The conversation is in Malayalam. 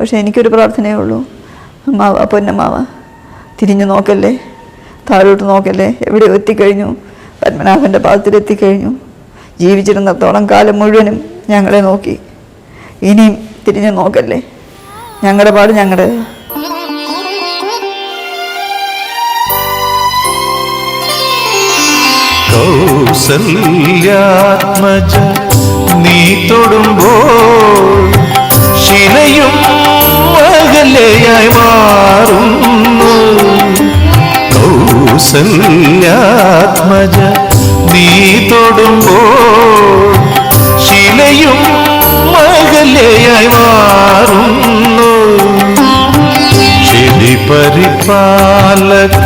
പക്ഷെ എനിക്കൊരു പ്രാർത്ഥനയേ ഉള്ളൂ, അമ്മാവ, പൊന്നമ്മാവ, തിരിഞ്ഞു നോക്കല്ലേ, താഴോട്ട് നോക്കല്ലേ. എവിടെ എത്തിക്കഴിഞ്ഞു? പത്മനാഭൻ്റെ പാദത്തിലെത്തിക്കഴിഞ്ഞു. ജീവിച്ചിരുന്നിടത്തോളം കാലം മുഴുവനും ഞങ്ങളെ നോക്കി. ഇനിയും തിരിഞ്ഞു നോക്കല്ലേ. ഞങ്ങളുടെ പാട് ഞങ്ങളുടെ. കൗസല്യാത്മജ നീ തൊടുമ്പോൾ ശിലയും അകലെയായി മാറുന്നു. കൗസല്യാത്മജ നീ തൊടുമ്പോൾ ശിലയും അകലെയായി മാറുന്നു. ശിലി പരിപാലക